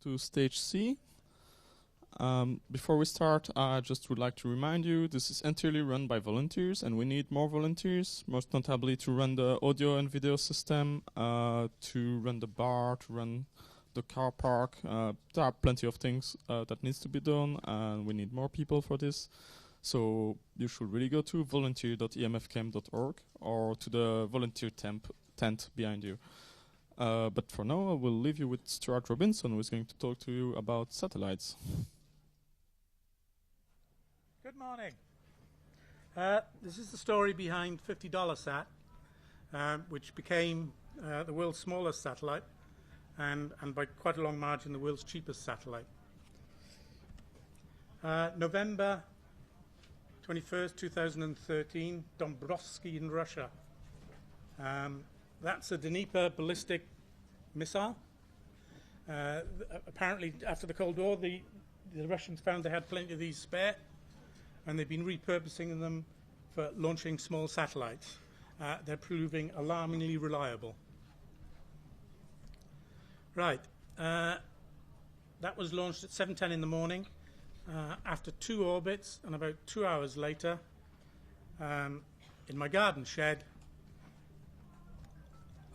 To stage C. Before we start, I just would like to remind you this is entirely run by volunteers and we need more volunteers, most notably to run the audio and video system, to run the bar, to run the car park. There are plenty of things that needs to be done and we need more people for this. So you should really go to volunteer.emfcam.org or to the volunteer tent behind you. But for now, I will leave you with Stuart Robinson, who is going to talk to you about satellites. Good morning. This is the story behind $50 Sat, which became the world's smallest satellite and by quite a long margin the world's cheapest satellite. November 21st, 2013, Dombrovsky in Russia. That's a Dnieper ballistic missile. Apparently, after the Cold War, the Russians found they had plenty of these spare, and they've been repurposing them for launching small satellites. They're proving alarmingly reliable. Right. That was launched at 7:10 in the morning. After 2 orbits, and about 2 hours later, in my garden shed,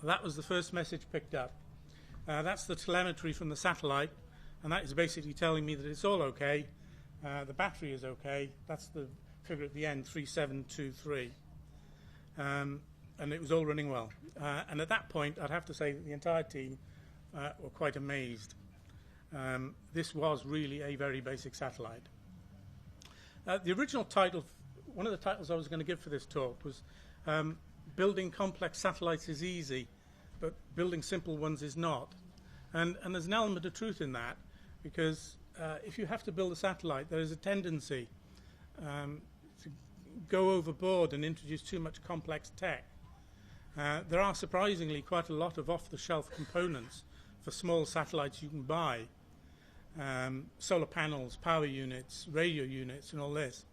that was the first message picked up. That's the telemetry from the satellite, and that is basically telling me that it's all okay. The battery is okay. That's the figure at the end, 3723. And it was all running well. And at that point, I'd have to say that the entire team were quite amazed. This was really a very basic satellite. The original title, one of the titles I was going to give for this talk was Building Complex Satellites is Easy, but Building Simple Ones is Not. And there's an element of truth in that, because if you have to build a satellite, there is a tendency to go overboard and introduce too much complex tech. There are surprisingly quite a lot of off-the-shelf components for small satellites you can buy. Solar panels, power units, radio units, and all this.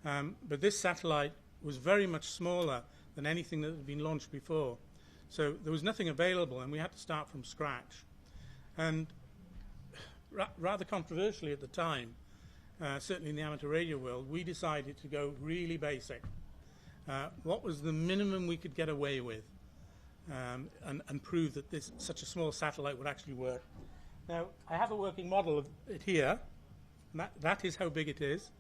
But this satellite was very much smaller than anything that had been launched before. So there was nothing available, and we had to start from scratch. And rather controversially at the time, certainly in the amateur radio world, we decided to go really basic. What was the minimum we could get away with, and prove that such a small satellite would actually work. Now, I have a working model of it here. And that is how big it is.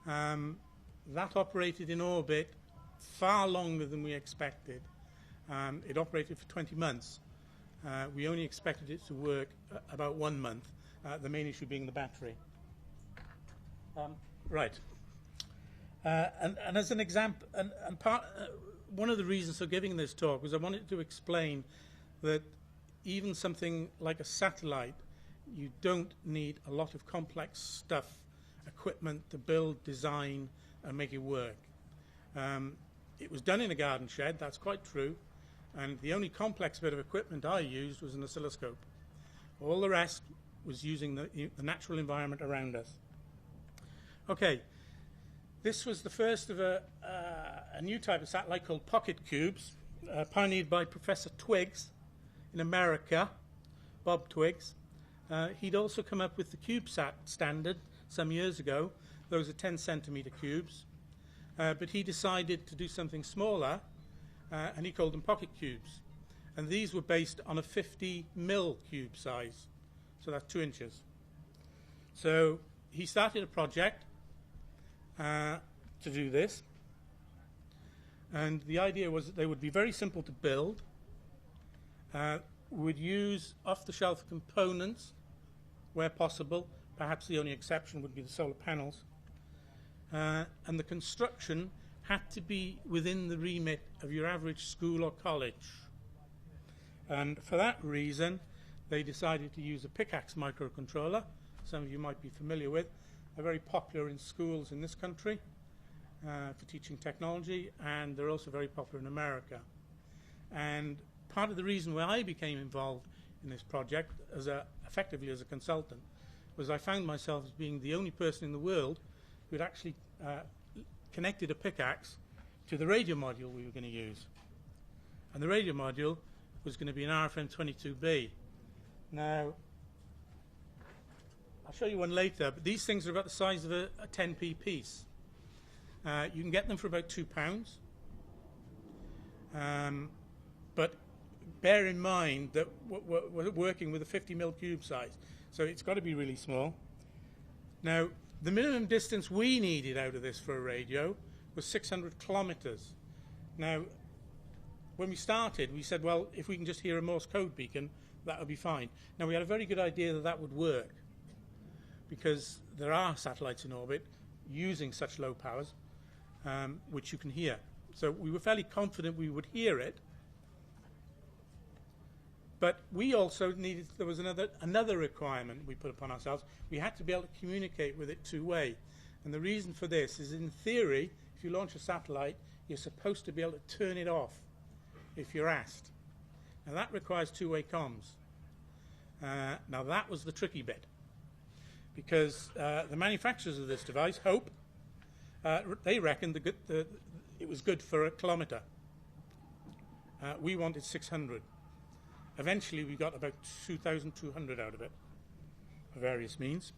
That operated in orbit far longer than we expected. It operated for 20 months. We only expected it to work about 1 month, the main issue being the battery. Right. And as an example, one of the reasons for giving this talk was I wanted to explain that even something like a satellite, you don't need a lot of complex stuff, equipment to build, design, and make it work. It was done in a garden shed, that's quite true, and the only complex bit of equipment I used was an oscilloscope. All the rest was using the natural environment around us. Okay, this was the first of a new type of satellite called pocket cubes, pioneered by Professor Twiggs in America, Bob Twiggs. He'd also come up with the CubeSat standard some years ago. Those are 10 centimeter cubes. But he decided to do something smaller, and he called them pocket cubes. And these were based on a 50 mil cube size, so that's 2 inches. So he started a project to do this, and the idea was that they would be very simple to build, would use off-the-shelf components where possible. Perhaps the only exception would be the solar panels. And the construction had to be within the remit of your average school or college. And for that reason, they decided to use a pickaxe microcontroller. Some of you might be familiar with. They're very popular in schools in this country for teaching technology, and they're also very popular in America. And part of the reason why I became involved in this project, effectively as a consultant, was I found myself as being the only person in the world who had actually connected a pickaxe to the radio module we were going to use. And the radio module was going to be an RFM22B. Now, I'll show you one later, but these things are about the size of a 10p piece. You can get them for about £2. But bear in mind that we're working with a 50mm cube size, so it's got to be really small. Now, the minimum distance we needed out of this for a radio was 600 kilometers. Now, when we started, we said, well, if we can just hear a Morse code beacon, that would be fine. Now, we had a very good idea that that would work, because there are satellites in orbit using such low powers, which you can hear. So we were fairly confident we would hear it. But we also needed, there was another requirement we put upon ourselves. We had to be able to communicate with it two-way. And the reason for this is, in theory, if you launch a satellite, you're supposed to be able to turn it off if you're asked. Now that requires two-way comms. Now that was the tricky bit, because the manufacturers of this device, Hope, they reckoned it was good for a kilometre. We wanted 600. Eventually we got about 2,200 out of it, for various means.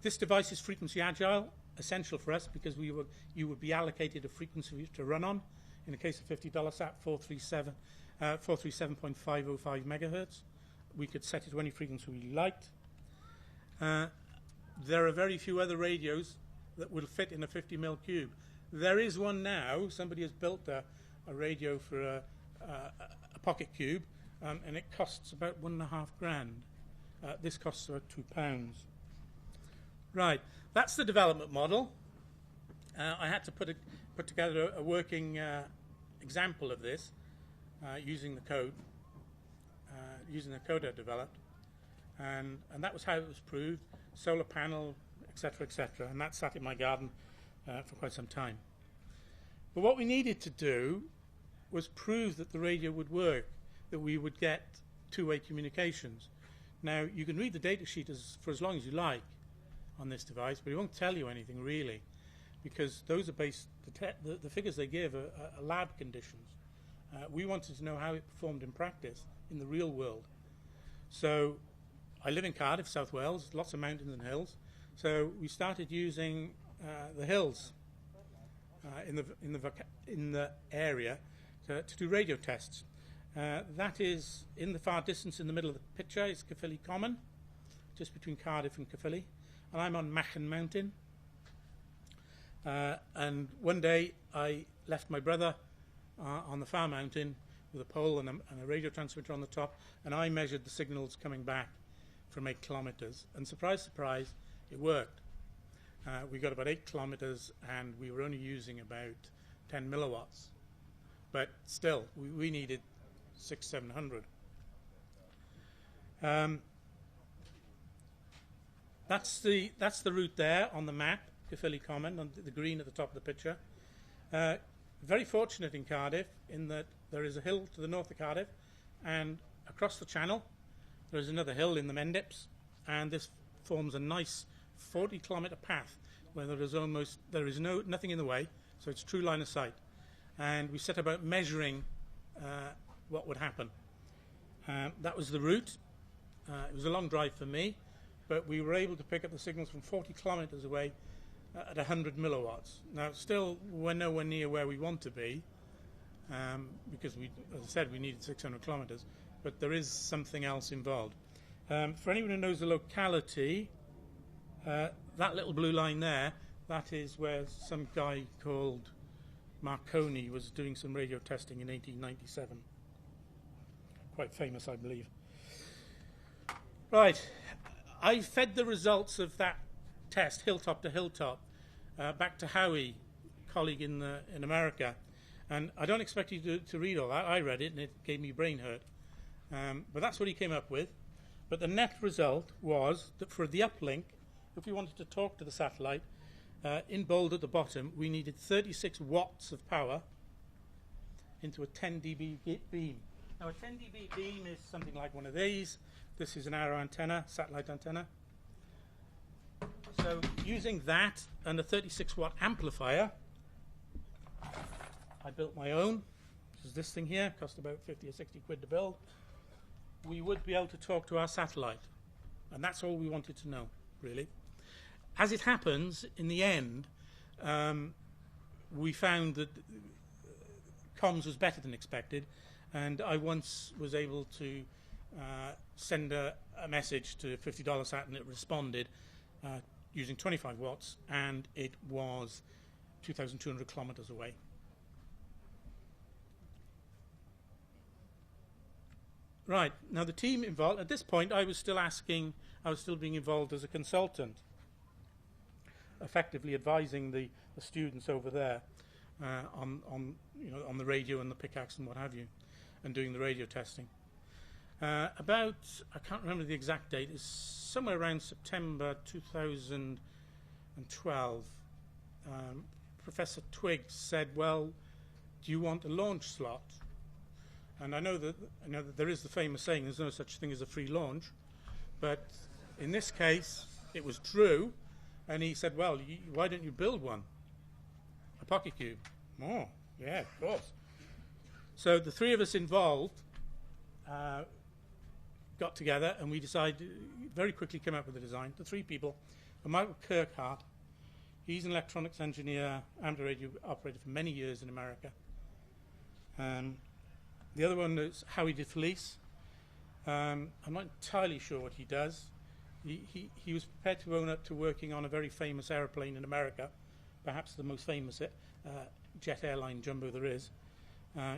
This device is frequency agile, essential for us, because you would be allocated a frequency to run on. In the case of $50 sat, 437.505 megahertz. We could set it to any frequency we liked. There are very few other radios that will fit in a 50mm cube. There is one now. Somebody has built a radio for a pocket cube, and it costs about $1.5 grand. This costs about £2. Right, that's the development model. I had to put together a working example of this using the code, using the code I developed, and that was how it was proved. Solar panel, etc., etc., and that sat in my garden for quite some time. But what we needed to do was prove that the radio would work, that we would get two-way communications. Now, you can read the datasheet for as long as you like on this device, but it won't tell you anything really, because those are based, the figures they give are lab conditions. We wanted to know how it performed in practice in the real world. So I live in Cardiff, South Wales, lots of mountains and hills. So we started using the hills in the area to do radio tests. That is in the far distance in the middle of the picture is Caerphilly Common, just between Cardiff and Caerphilly. And I'm on Machen Mountain. And one day I left my brother on the far mountain with a pole and a radio transmitter on the top, and I measured the signals coming back from 8 kilometers. And surprise, surprise, it worked. We got about 8 kilometers, and we were only using about 10 milliwatts. But still, we needed 600-700. That's the route there on the map, Caerphilly Common, on the green at the top of the picture. Very fortunate in Cardiff in that there is a hill to the north of Cardiff, and across the channel there is another hill in the Mendips, and this forms a nice 40-kilometre path where there is nothing in the way, so it's true line of sight. And we set about measuring what would happen. That was the route. It was a long drive for me, but we were able to pick up the signals from 40 kilometres away at 100 milliwatts. Now, still, we're nowhere near where we want to be, because, as I said, we needed 600 kilometres, but there is something else involved. For anyone who knows the locality, that little blue line there, that is where some guy called Marconi was doing some radio testing in 1897. Quite famous, I believe. Right, I fed the results of that test, hilltop to hilltop, back to Howie, colleague in America, and I don't expect you to read all that. I read it and it gave me brain hurt, but that's what he came up with. But the net result was that for the uplink, if we wanted to talk to the satellite, in bold at the bottom, we needed 36 watts of power into a 10 dB beam. Now a 10 dB beam is something like one of these. This is an arrow antenna, satellite antenna. So using that and a 36 watt amplifier, I built my own. This is this thing here, cost about 50 or 60 quid to build. We would be able to talk to our satellite, and that's all we wanted to know. really. As it happens, in the end, we found that comms was better than expected, and I once was able to send a message to $50 sat, and it responded using 25 watts, and it was 2,200 kilometers away. Right, now the team involved, at this point I was still being involved as a consultant, effectively advising the students over there on the radio and the pickaxe and what have you, and doing the radio testing. I can't remember the exact date, it's somewhere around September 2012, Professor Twiggs said, well, do you want a launch slot? And I know that there is the famous saying, there's no such thing as a free launch, but in this case it was true, and he said, well, why don't you build one? A pocket cube. Oh, yeah, of course. So the three of us involved got together, and we decided, very quickly came up with a design. The three people, Michael Kirkhart, he's an electronics engineer, amateur radio operator for many years in America. The other one is Howie DeFelice. I'm not entirely sure what he does. He was prepared to own up to working on a very famous aeroplane in America, perhaps the most famous jet airline jumbo there is.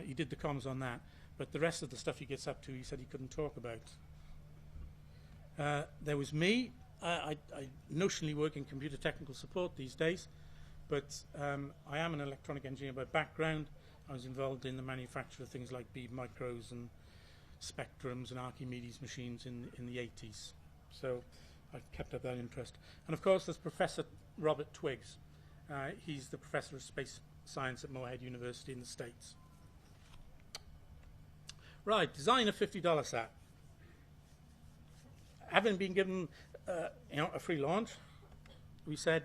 He did the comms on that, but the rest of the stuff he gets up to, he said he couldn't talk about. There was me. I notionally work in computer technical support these days, but I am an electronic engineer by background. I was involved in the manufacture of things like bead micros and spectrums and Archimedes machines in the 80s. So I've kept up that interest. And of course there's Professor Robert Twiggs. He's the Professor of Space Science at Moorhead University in the States. Right, design a $50 sat. Having been given a free launch, we said,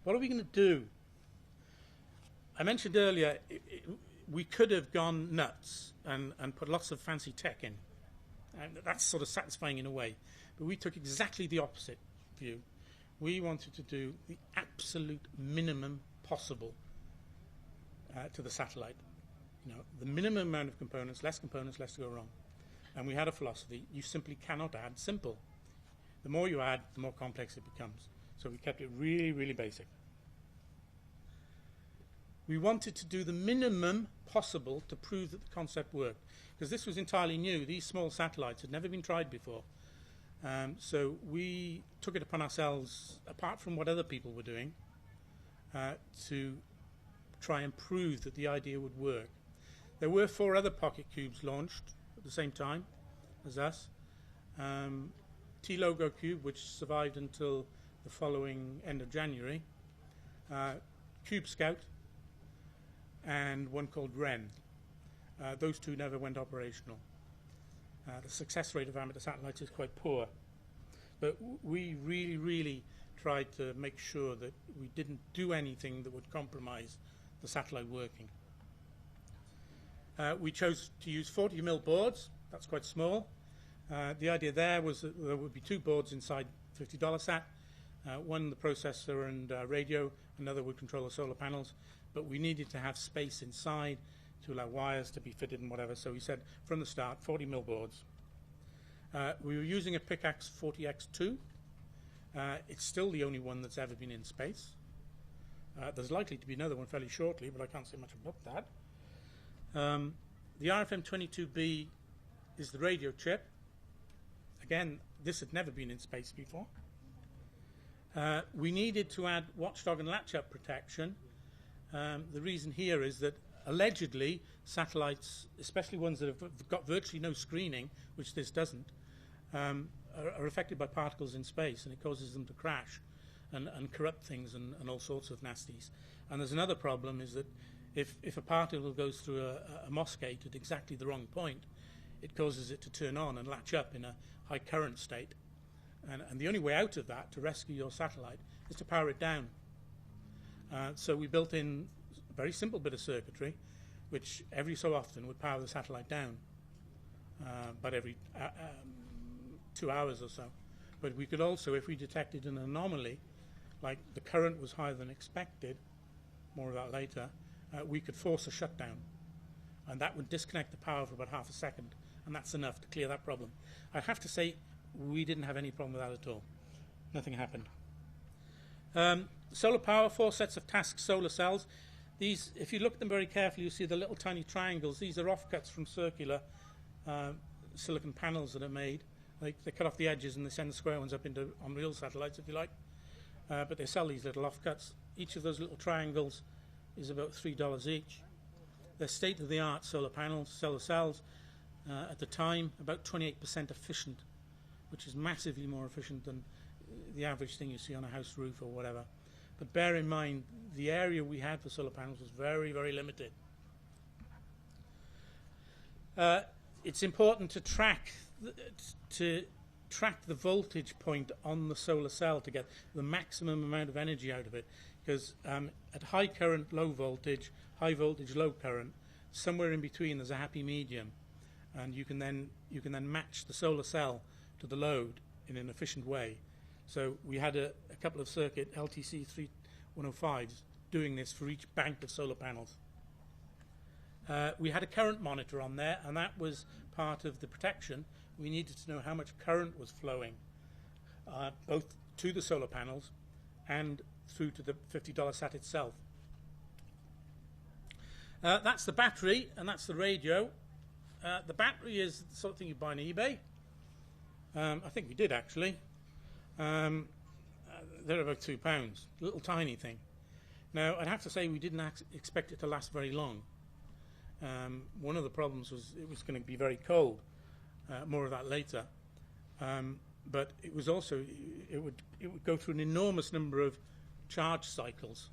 what are we going to do? I mentioned earlier, we could have gone nuts and put lots of fancy tech in. And that's sort of satisfying in a way. But we took exactly the opposite view. We wanted to do the absolute minimum possible to the satellite. The minimum amount of components, less to go wrong. And we had a philosophy, you simply cannot add simple. The more you add, the more complex it becomes. So we kept it really, really basic. We wanted to do the minimum possible to prove that the concept worked, because this was entirely new. These small satellites had never been tried before. So we took it upon ourselves, apart from what other people were doing, to try and prove that the idea would work. There were 4 other pocket cubes launched at the same time as us. T-Logo Cube, which survived until the following end of January. Cube Scout, and one called Wren. Those 2 never went operational. The success rate of amateur satellites is quite poor. But we really, really tried to make sure that we didn't do anything that would compromise the satellite working. We chose to use 40mm boards. That's quite small. The idea there was that there would be 2 boards inside $50 sat. One the processor and radio, another would control the solar panels. But we needed to have space inside to allow wires to be fitted and whatever. So we said from the start, 40mm boards. We were using a Pickaxe 40X2. It's still the only one that's ever been in space. There's likely to be another one fairly shortly, but I can't say much about that. The RFM22B is the radio chip. Again, this had never been in space before. We needed to add watchdog and latch-up protection. The reason here is that allegedly satellites, especially ones that have got virtually no screening, which this doesn't, are affected by particles in space, and it causes them to crash and corrupt things and all sorts of nasties. And there's another problem, is that if a particle goes through a MOS gate at exactly the wrong point, it causes it to turn on and latch up in a high current state. And the only way out of that, to rescue your satellite, is to power it down. So we built in a very simple bit of circuitry, which every so often would power the satellite down, but every 2 hours or so. But we could also, if we detected an anomaly, like the current was higher than expected, more of that later, we could force a shutdown. And that would disconnect the power for about half a second. And that's enough to clear that problem. I have to say, we didn't have any problem with that at all. Nothing happened. Solar power, 4 sets of task solar cells. These, if you look at them very carefully, you see the little tiny triangles. These are offcuts from circular silicon panels that are made. They cut off the edges and they send the square ones up on real satellites, if you like. But they sell these little offcuts. Each of those little triangles is about $3 each. They're state-of-the-art solar panels, solar cells. At the time, about 28% efficient, which is massively more efficient than the average thing you see on a house roof or whatever. But bear in mind, the area we had for solar panels was very, very limited. It's important to track the voltage point on the solar cell to get the maximum amount of energy out of it. Because at high current, low voltage, high voltage, low current, somewhere in between there's a happy medium. And you can then match the solar cell to the load in an efficient way. So we had a couple of circuit LTC 3105s doing this for each bank of solar panels. We had a current monitor on there, and that was part of the protection. We needed to know how much current was flowing, both to the solar panels and through to the $50 sat itself. That's the battery, and that's the radio. The battery is the sort of thing you buy on eBay. I think we did, actually. They're about £2, a little tiny thing. Now, I'd have to say we didn't expect it to last very long. One of the problems was it was going to be very cold. More of that later. But it was also, it would go through an enormous number of charge cycles,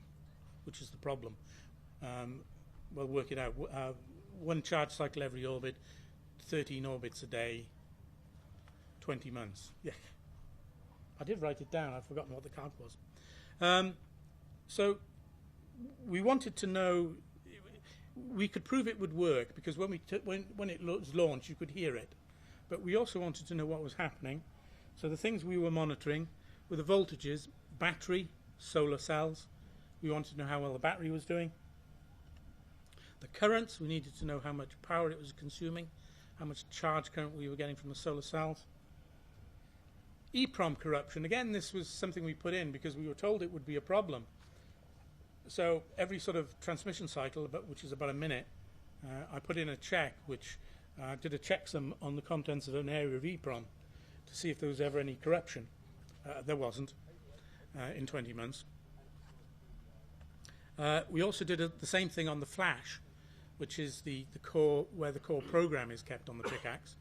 which is the problem. We'll work it out. One charge cycle every orbit, 13 orbits a day, 20 months. Yeah, I did write it down. I've forgotten what the count was. So we wanted to know. We could prove it would work because when it was launched, you could hear it. But we also wanted to know what was happening. So the things we were monitoring were the voltages, battery, solar cells. We wanted to know how well the battery was doing. The currents, we needed to know how much power it was consuming, how much charge current we were getting from the solar cells. Eeprom corruption, again, this was something we put in because we were told it would be a problem. So every sort of transmission cycle, which is about a minute, I put in a check, which did a checksum on the contents of an area of Eeprom to see if there was ever any corruption. There wasn't in 20 months. We also did the same thing on the flash, which is the core, where the core program is kept on the pickaxe.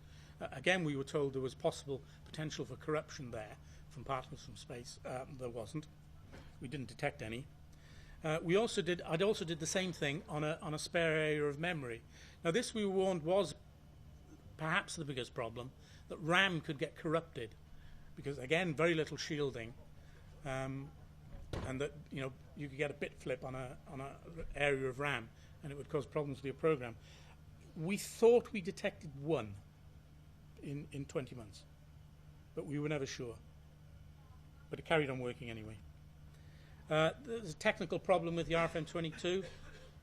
Again, we were told there was possible potential for corruption there from particles from space. There wasn't. We didn't detect any. I'd also did the same thing on a spare area of memory. Now, this we were warned was perhaps the biggest problem, that RAM could get corrupted because, again, very little shielding, and that you could get a bit flip on a area of RAM, and it would cause problems with your program. We thought we detected one in 20 months, but we were never sure. But it carried on working anyway. There's a technical problem with the RFM22.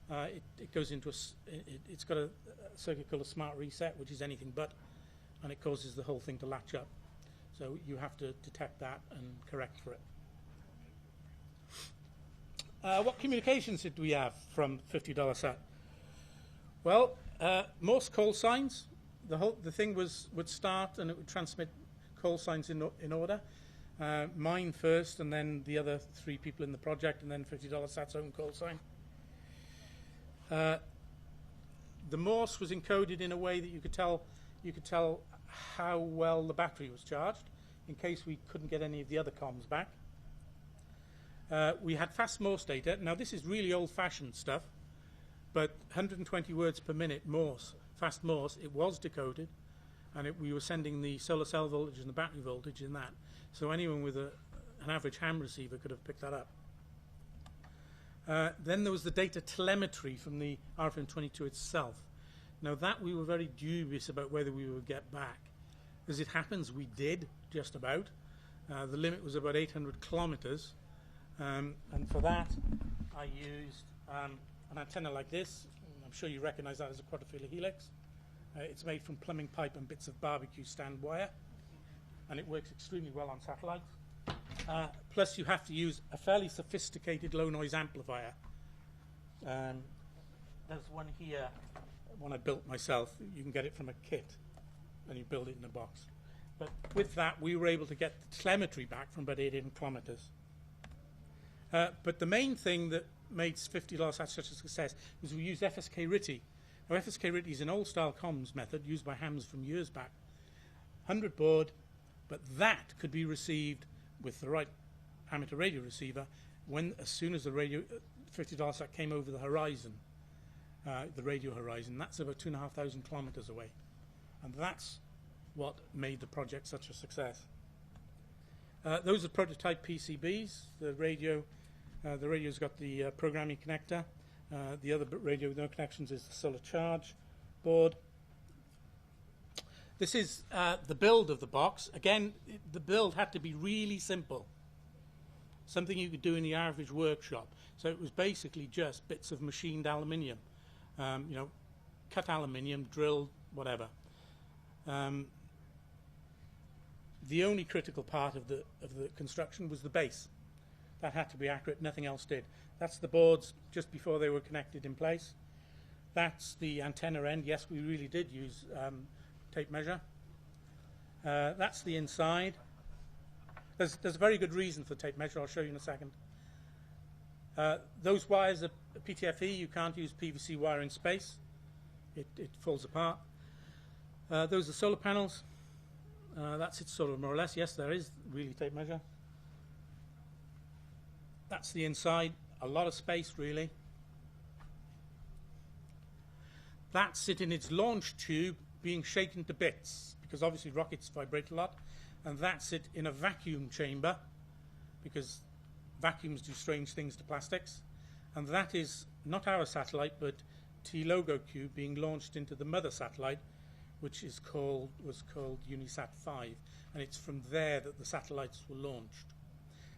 It goes into it's got a circuit called a smart reset, which is anything but, and it causes the whole thing to latch up. So you have to detect that and correct for it. What communications did we have from $50 sat? Well, Morse call signs. The thing would start and it would transmit call signs in order. Mine first, and then the other 3 people in the project, and then $50 sat's own call sign. The Morse was encoded in a way that you could tell how well the battery was charged, in case we couldn't get any of the other comms back. We had fast Morse data. Now, this is really old-fashioned stuff, but 120 words per minute Morse, fast Morse, it was decoded, and we were sending the solar cell voltage and the battery voltage in that. So anyone with an average ham receiver could have picked that up. Then there was the data telemetry from the RFM22 itself. Now, that we were very dubious about whether we would get back. As it happens, we did, just about. The limit was about 800 kilometers, and for that I used an antenna like this. I'm sure you recognize that as a quadrifilar helix. It's made from plumbing pipe and bits of barbecue stand wire, and it works extremely well on satellites. Plus, you have to use a fairly sophisticated low noise amplifier. There's one here, one I built myself. You can get it from a kit, and you build it in a box. But with that, we were able to get the telemetry back from about 800 kilometers. But the main thing that made $50 such a success was we used FSK RTTY. Now, FSK RTTY is an old-style comms method used by hams from years back. 100 baud, but that could be received with the right amateur radio receiver as soon as the radio $50 sat came over the horizon, the radio horizon. That's about 2,500 kilometers away, and that's what made the project such a success. Those are prototype PCBs. The radio's got the programming connector. The other radio with no connections is the solar charge board. This is the build of the box. Again, the build had to be really simple, something you could do in the average workshop. So it was basically just bits of machined aluminium, cut aluminium, drilled, whatever. The only critical part of the construction was the base. That had to be accurate. Nothing else did. That's the boards just before they were connected in place. That's the antenna end. Yes, we really did use tape measure. That's the inside. There's a very good reason for tape measure. I'll show you in a second. Those wires are PTFE. You can't use PVC wire in space. It falls apart. Those are solar panels. That's it, sort of, more or less. Yes, there is really tape measure. That's the inside. A lot of space, really. That's it in its launch tube being shaken to bits, because obviously rockets vibrate a lot. And that's it in a vacuum chamber, because vacuums do strange things to plastics. And that is not our satellite, but T-Logo Cube being launched into the mother satellite, which was called Unisat 5, and it's from there that the satellites were launched.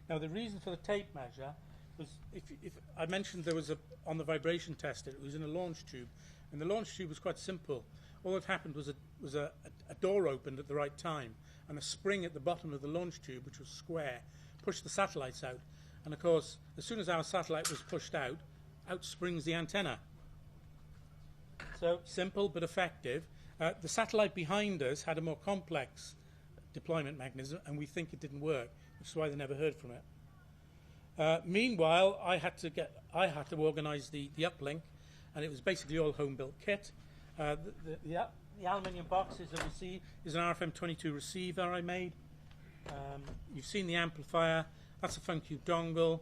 Now, the reason for the tape measure was, if I mentioned there was on the vibration tester, it was in a launch tube, and the launch tube was quite simple. All that happened was a door opened at the right time, and a spring at the bottom of the launch tube, which was square, pushed the satellites out. And of course, as soon as our satellite was pushed out springs the antenna. So simple but effective. The satellite behind us had a more complex deployment mechanism, and we think it didn't work, which is why they never heard from it. Meanwhile, I had to organise the uplink, and it was basically all home-built kit. The aluminium box is an RFM22 receiver I made. You've seen the amplifier. That's a FunCube dongle.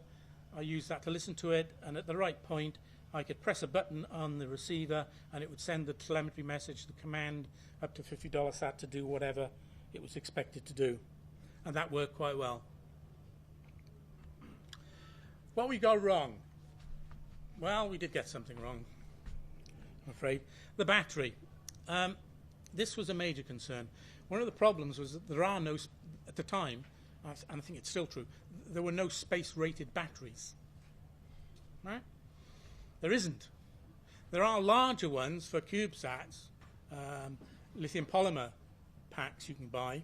I used that to listen to it, and at the right point, I could press a button on the receiver, and it would send the telemetry message, the command, up to $50 sat to do whatever it was expected to do. And that worked quite well. What we got wrong? Well, we did get something wrong, I'm afraid. The battery. This was a major concern. One of the problems was that there are no, at the time, and I think it's still true, there were no space-rated batteries. Right? There isn't. There are larger ones for CubeSats, lithium polymer packs you can buy,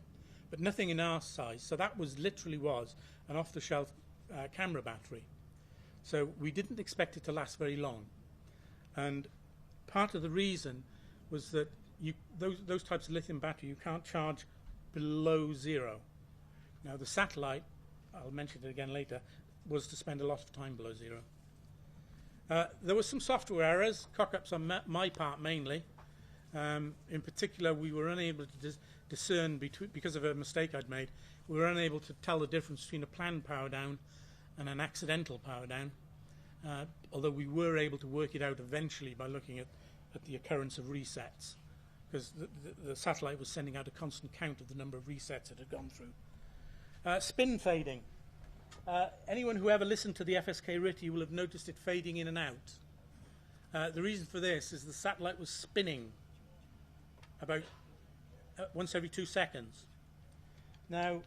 but nothing in our size. So that literally was an off-the-shelf camera battery. So we didn't expect it to last very long. And part of the reason was that those types of lithium battery you can't charge below zero. Now the satellite, I'll mention it again later, was to spend a lot of time below zero. There were some software errors, cock-ups on my part mainly. In particular, we were unable to discern, because of a mistake I'd made, we were unable to tell the difference between a planned power down and an accidental power down, although we were able to work it out eventually by looking at the occurrence of resets, because the satellite was sending out a constant count of the number of resets it had gone through. Spin fading. Anyone who ever listened to the FSK RTTY will have noticed it fading in and out. The reason for this is the satellite was spinning about once every 2 seconds. Now,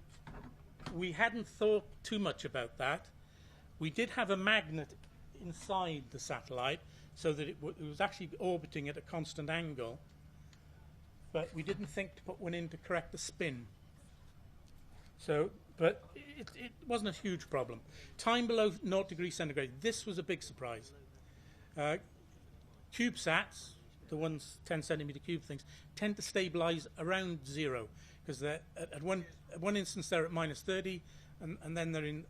we hadn't thought too much about that. We did have a magnet inside the satellite so that it was actually orbiting at a constant angle, but we didn't think to put one in to correct the spin. So, but it wasn't a huge problem. Time below 0 degrees centigrade, this was a big surprise. CubeSats, the ones 10 centimeter cube things, tend to stabilize around 0, because they're at one instance they're at minus 30, and then they're in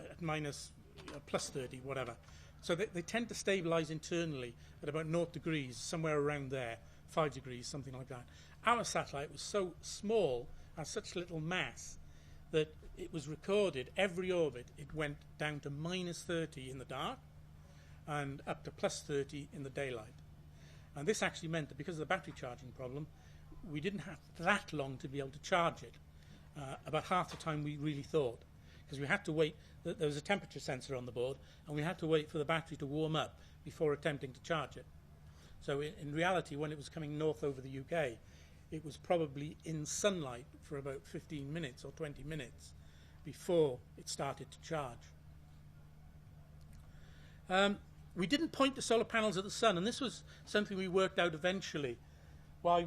at minus plus 30, whatever. So they tend to stabilize internally at about 0 degrees, somewhere around there, 5 degrees, something like that. Our satellite was so small, had such little mass, that it was recorded, every orbit, it went down to minus 30 in the dark and up to plus 30 in the daylight. And this actually meant that because of the battery charging problem, we didn't have that long to be able to charge it, about half the time we really thought, because we had to wait. There was a temperature sensor on the board, and we had to wait for the battery to warm up before attempting to charge it. So in reality, when it was coming north over the UK, it was probably in sunlight for about 15 minutes or 20 minutes before it started to charge. We didn't point the solar panels at the sun, and this was something we worked out eventually, why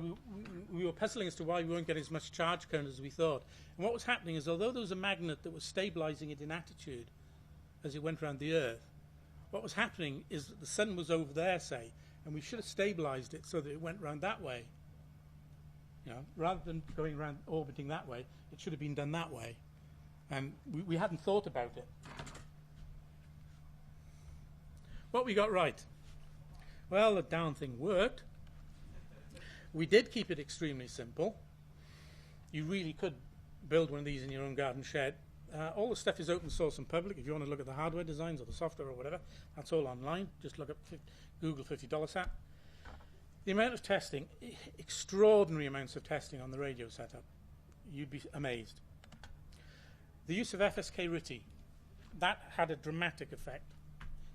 we were puzzling as to why we weren't getting as much charge current as we thought. And what was happening is, although there was a magnet that was stabilizing it in attitude as it went around the Earth, what was happening is that the sun was over there, say, and we should have stabilized it so that it went round that way. You know, rather than going around orbiting that way, it should have been done that way. And we hadn't thought about it. What we got right? Well, the darn thing worked. We did keep it extremely simple. You really could build one of these in your own garden shed. All the stuff is open source and public. If you want to look at the hardware designs or the software or whatever, that's all online. Just look up Google $50 sat. The amount of testing, extraordinary amounts of testing on the radio setup. You'd be amazed. The use of FSK RTTY, that had a dramatic effect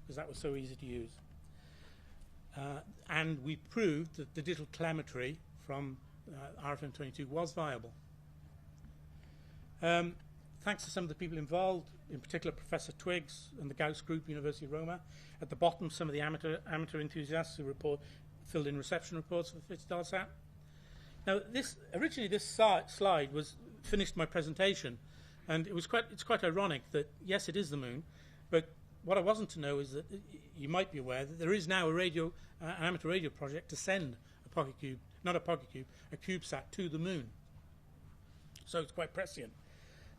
because that was so easy to use. And we proved that the digital telemetry from RFM22 was viable. Thanks to some of the people involved, in particular Professor Twiggs and the Gauss Group, University of Roma. At the bottom, some of the amateur enthusiasts who filled in reception reports for $50 sat. Now, originally this slide was finished my presentation, and it's quite ironic that yes, it is the moon, but what I wasn't to know is that you might be aware that there is now an amateur radio project to send a CubeSat to the moon. So it's quite prescient.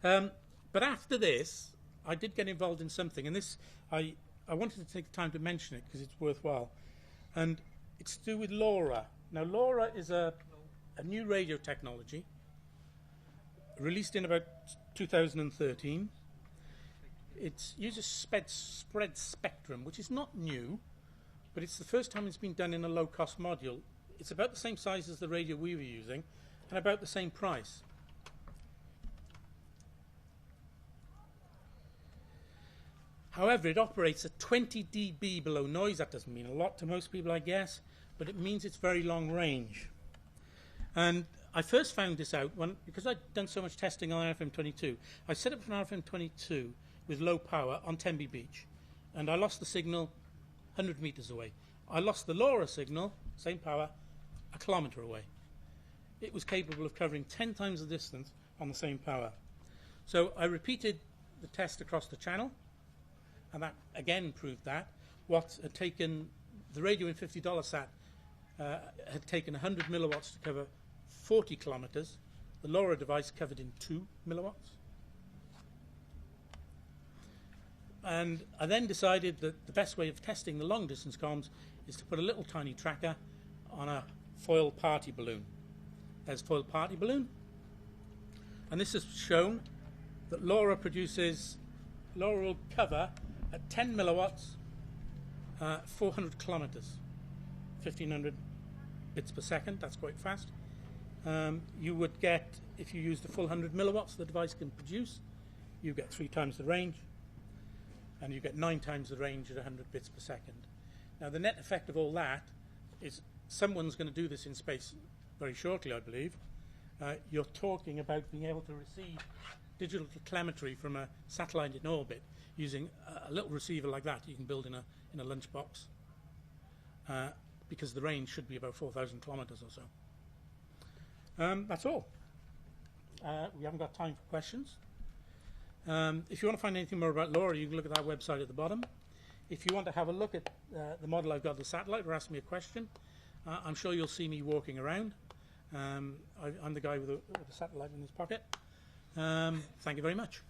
But after this, I did get involved in something, and this I wanted to take the time to mention it because it's worthwhile. And it's to do with LoRa. Now, LoRa is a new radio technology released in about 2013. It uses spread spectrum, which is not new, but it's the first time it's been done in a low-cost module. It's about the same size as the radio we were using and about the same price. However, it operates at 20 dB below noise. That doesn't mean a lot to most people, I guess, but it means it's very long range. And I first found this out because I'd done so much testing on RFM22. I set up an RFM22 with low power on Tenby Beach, and I lost the signal 100 meters away. I lost the LoRa signal, same power, a kilometer away. It was capable of covering 10 times the distance on the same power. So I repeated the test across the channel, and that again proved that. What had taken the radio in $50 sat had taken 100 milliwatts to cover 40 kilometers. The LoRa device covered in 2 milliwatts. And I then decided that the best way of testing the long distance comms is to put a little tiny tracker on a foil party balloon. There's foil party balloon. And this has shown that LoRa will cover at 10 milliwatts, 400 kilometers, 1500 bits per second. That's quite fast. You would get, if you use the full 100 milliwatts the device can produce, you get 3 times the range, and you get 9 times the range at 100 bits per second. Now, the net effect of all that is someone's going to do this in space very shortly, I believe. You're talking about being able to receive digital telemetry from a satellite in orbit using a little receiver like that you can build in a lunchbox, because the range should be about 4,000 kilometers or so. That's all. We haven't got time for questions. If you want to find anything more about LoRa, you can look at our website at the bottom. If you want to have a look at the model I've got of the satellite or ask me a question, I'm sure you'll see me walking around. I'm the guy with the satellite in his pocket. Thank you very much.